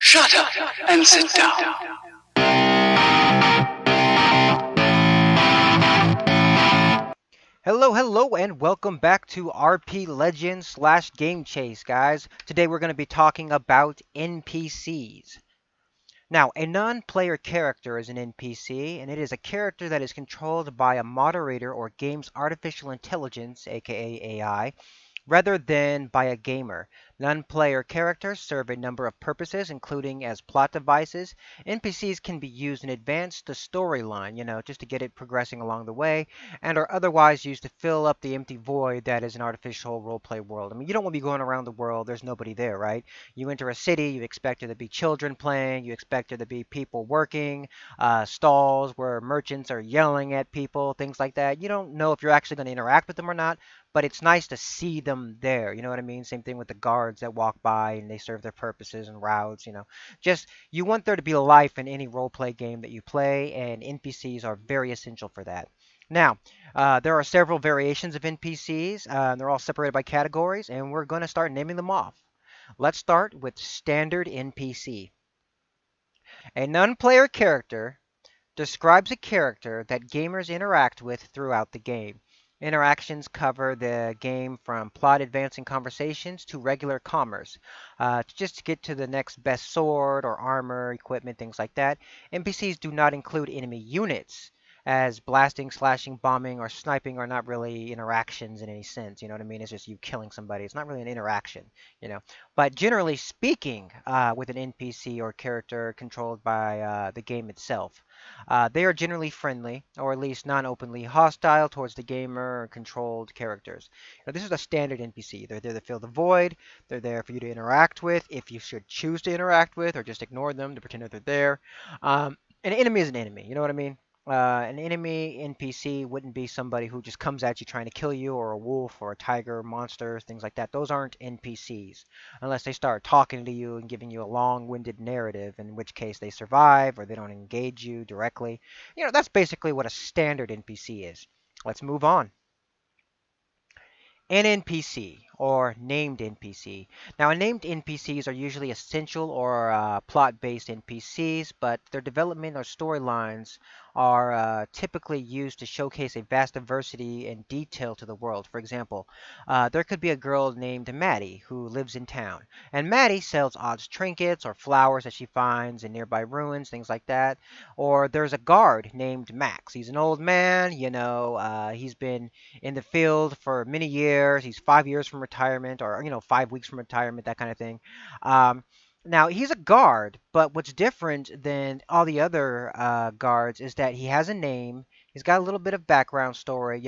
Shut up and sit down. Hello, and welcome back to RP Legends slash Game Chase, guys. Today we're going to be talking about NPCs. Now, a non-player character is an NPC, and it is a character that is controlled by a moderator or game's artificial intelligence, aka AI, rather than by a gamer. Non-player characters serve a number of purposes, including as plot devices. NPCs can be used in advance to storyline, just to get it progressing along the way, and are otherwise used to fill up the empty void that is an artificial roleplay world. I mean, you don't want to be going around the world, there's nobody there, right? You enter a city, you expect there to be children playing, you expect there to be people working, stalls where merchants are yelling at people, things like that. You don't know if you're actually going to interact with them or not, but it's nice to see them there. You know what I mean? Same thing with the guards that walk by and they serve their purposes and routes. Just you want there to be life in any role play game that you play, and NPCs are very essential for that. Now, there are several variations of NPCs. They're all separated by categories, and we're going to start naming them off. Let's start with standard NPC. A non-player character describes a character that gamers interact with throughout the game. Interactions cover the game from plot advancing conversations to regular commerce, just to get to the next best sword or armor, equipment, things like that. NPCs do not include enemy units, as blasting, slashing, bombing, or sniping are not really interactions in any sense. You know what I mean? It's just you killing somebody. It's not really an interaction. But generally speaking, with an NPC or character controlled by the game itself, they are generally friendly, or at least non-openly hostile towards the gamer or controlled characters. Now, this is a standard NPC. They're there to fill the void. They're there for you to interact with, if you should choose to interact with, or just ignore them to pretend that they're there. An enemy is an enemy. You know what I mean? An enemy NPC wouldn't be somebody who just comes at you trying to kill you, or a wolf, or a tiger, monsters, things like that. Those aren't NPCs, unless they start talking to you and giving you a long-winded narrative, in which case they survive or they don't engage you directly. That's basically what a standard NPC is. Let's move on. An NPC, or named NPC. Now, named NPCs are usually essential or plot-based NPCs, but their development or storylines are typically used to showcase a vast diversity and detail to the world. For example, there could be a girl named Maddie who lives in town, and Maddie sells odd trinkets or flowers that she finds in nearby ruins, things like that. Or there's a guard named Max. He's an old man, he's been in the field for many years. He's 5 years from retirement, or 5 weeks from retirement, that kind of thing. Now he's a guard, but what's different than all the other guards is that he has a name. He's got a little bit of background story.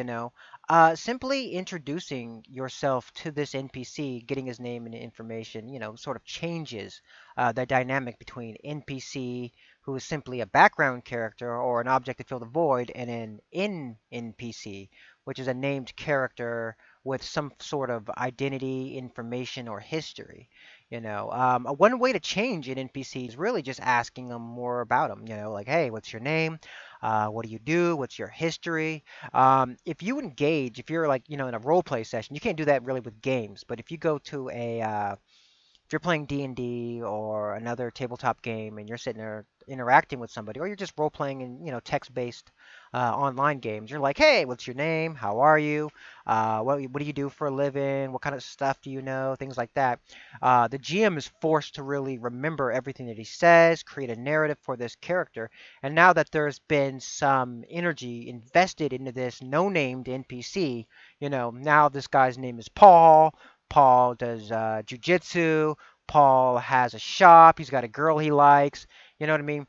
Simply introducing yourself to this NPC, getting his name and information, sort of changes the dynamic between NPC, who is simply a background character or an object to fill the void, and an NPC, which is a named character with some sort of identity, information, or history. One way to change an NPC is really just asking them more about them. Like, hey, what's your name? What do you do? What's your history? If you engage, if you're like, in a role play session, you can't do that really with games. But if you go to if you're playing D&D or another tabletop game and you're sitting there interacting with somebody, or you're just role playing in text-based online games, you're like, hey, what's your name? How are you? What do you do for a living? What kind of stuff do you know? Things like that. The GM is forced to really remember everything that he says, create a narrative for this character. And now that there's been some energy invested into this no-named NPC, now this guy's name is Paul. Paul does jujitsu. Paul has a shop. He's got a girl he likes. You know what I mean?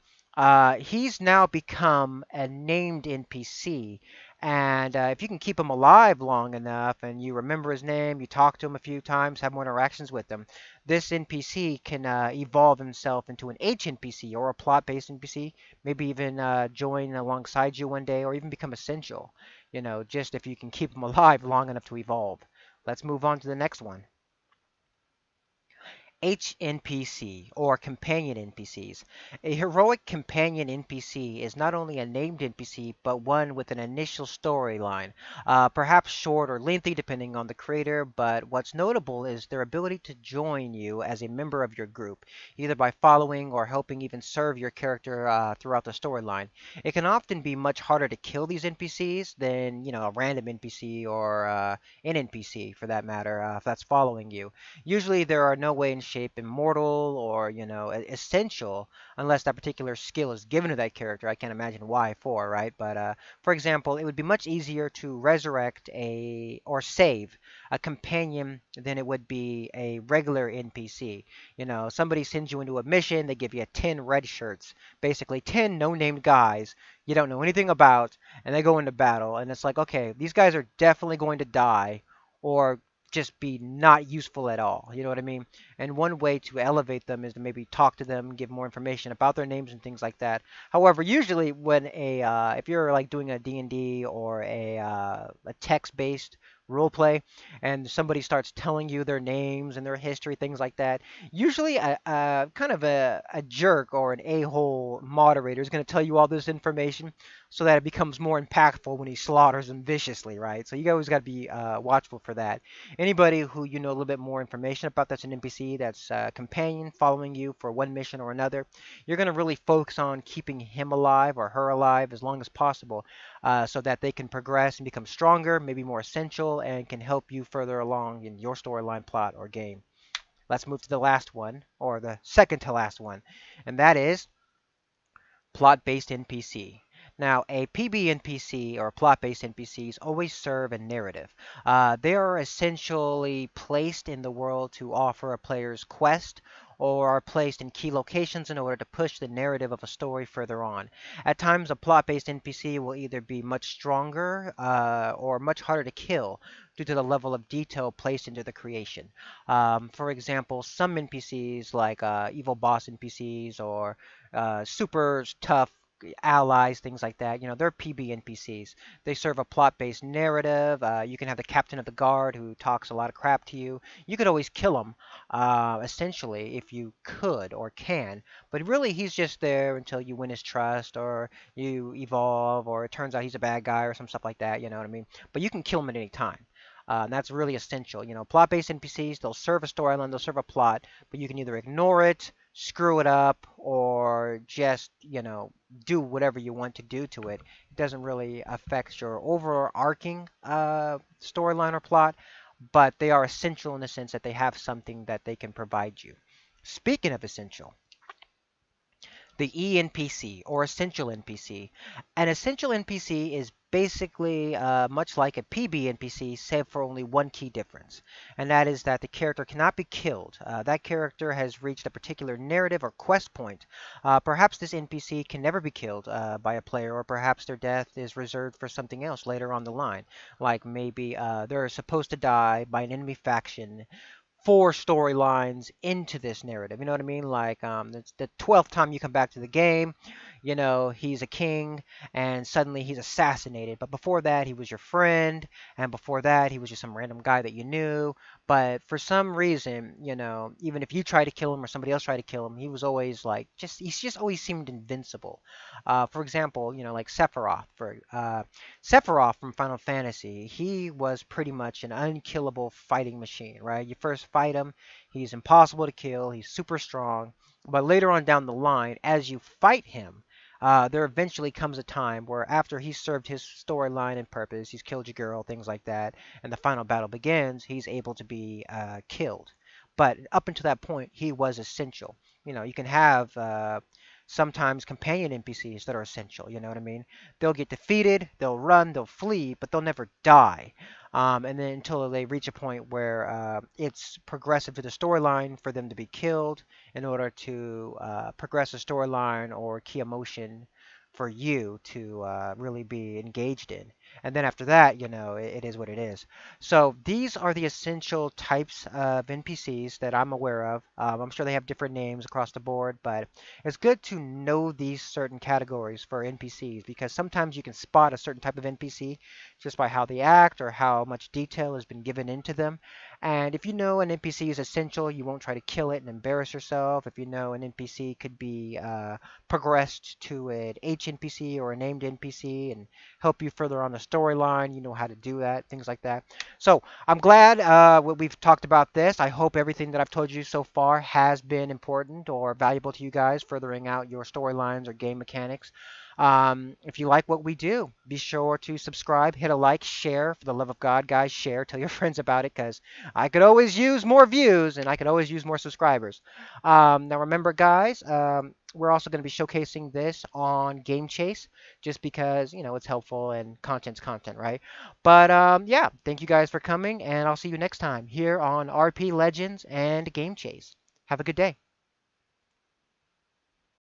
He's now become a named NPC. And if you can keep him alive long enough and you remember his name, you talk to him a few times, have more interactions with him, this NPC can evolve himself into an HNPC or a plot-based NPC, maybe even join alongside you one day or even become essential, just if you can keep him alive long enough to evolve. Let's move on to the next one. HNPC, or companion NPCs. A heroic companion NPC is not only a named NPC, but one with an initial storyline, perhaps short or lengthy depending on the creator, but what's notable is their ability to join you as a member of your group, either by following or helping even serve your character throughout the storyline. It can often be much harder to kill these NPCs than, a random NPC or an NPC for that matter, if that's following you. Usually there are no way in shape immortal or, essential unless that particular skill is given to that character. I can't imagine why for, right? But for example, it would be much easier to resurrect or save a companion than it would be a regular NPC. Somebody sends you into a mission, they give you 10 red shirts, basically 10 no-named guys you don't know anything about, and they go into battle, and it's like, okay, these guys are definitely going to die or just be not useful at all. You know what I mean? And one way to elevate them is to maybe talk to them, give more information about their names and things like that. However, usually when if you're like doing a D&D or a text-based role play, and somebody starts telling you their names and their history, things like that, usually a kind of a jerk or an a-hole moderator is going to tell you all this information so that it becomes more impactful when he slaughters them viciously, right? So you always got to be watchful for that. Anybody who you know a little bit more information about that's an NPC, that's a companion following you for one mission or another, you're going to really focus on keeping him alive or her alive as long as possible so that they can progress and become stronger, maybe more essential, and can help you further along in your storyline, plot, or game. Let's move to the last one, or the second to last one, and that is plot-based NPC. Now, a PB NPC or plot-based NPCs always serve a narrative. They are essentially placed in the world to offer a player's quest or are placed in key locations in order to push the narrative of a story further on. At times, a plot-based NPC will either be much stronger or much harder to kill due to the level of detail placed into the creation. For example, some NPCs like evil boss NPCs or super tough allies, things like that. They're PB NPCs. They serve a plot-based narrative. You can have the captain of the guard who talks a lot of crap to you. You could always kill him, essentially, if you could or can. But really, he's just there until you win his trust or you evolve or it turns out he's a bad guy or some stuff like that. You know what I mean? But you can kill him at any time. And that's really essential. Plot-based NPCs, they'll serve a storyline, they'll serve a plot, but you can either ignore it, screw it up, or just, do whatever you want to do to it. It doesn't really affect your overarching storyline or plot, but they are essential in the sense that they have something that they can provide you. Speaking of essential, the ENPC or essential NPC. An essential NPC is basically much like a PB NPC, save for only one key difference, and that is that the character cannot be killed. That character has reached a particular narrative or quest point. Perhaps this NPC can never be killed by a player, or perhaps their death is reserved for something else later on the line. Like maybe they're supposed to die by an enemy faction 4 storylines into this narrative. You know what I mean? Like it's the 12th time you come back to the game, he's a king and suddenly he's assassinated. But before that, he was your friend, and before that, he was just some random guy that you knew. But for some reason, even if you try to kill him or somebody else tried to kill him, he was always like he's just always seemed invincible. For example, like Sephiroth from Final Fantasy, he was pretty much an unkillable fighting machine, right? You first fight him, he's impossible to kill, he's super strong, but later on down the line, as you fight him, there eventually comes a time where after he's served his storyline and purpose, he's killed your girl, things like that, and the final battle begins, he's able to be killed. But up until that point, he was essential. You can have sometimes companion NPCs that are essential. You know what I mean? They'll get defeated, they'll run, they'll flee, but they'll never die. And then until they reach a point where it's progressive to the storyline for them to be killed in order to progress the storyline or key emotion for you to really be engaged in. And then after that, it is what it is. So these are the essential types of NPCs that I'm aware of. I'm sure they have different names across the board, but it's good to know these certain categories for NPCs because sometimes you can spot a certain type of NPC just by how they act or how much detail has been given into them. And if you know an NPC is essential, you won't try to kill it and embarrass yourself. If you know an NPC could be progressed to an H NPC or a named NPC and help you further on the storyline, you know how to do that, things like that. So I'm glad we've talked about this. I hope everything that I've told you so far has been important or valuable to you guys, furthering out your storylines or game mechanics. If you like what we do, be sure to subscribe, hit a like, share. For the love of God, guys, share. Tell your friends about it because I could always use more views and I could always use more subscribers. Now, remember, guys, we're also going to be showcasing this on Game Chase just because, it's helpful and content's content, right? But yeah, thank you guys for coming, and I'll see you next time here on RP Legends and Game Chase. Have a good day.